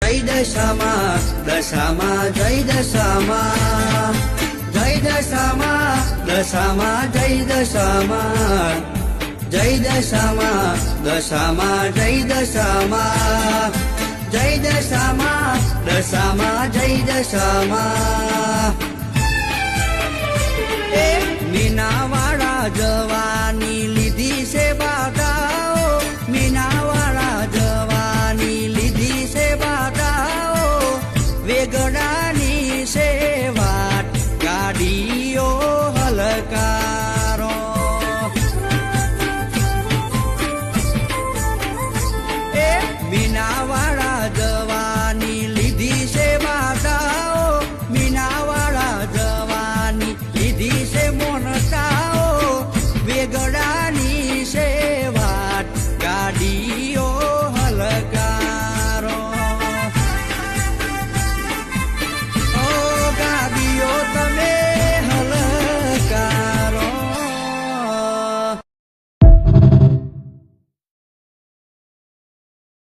જય દશામાં દશામાં જય દશામાં જય દશામાં દશામાં જય દશામાં જય દશામાં દશામાં જય દશામાં જય દશામાં દશામાં જય દશામાં એ મીનાવાળા જવા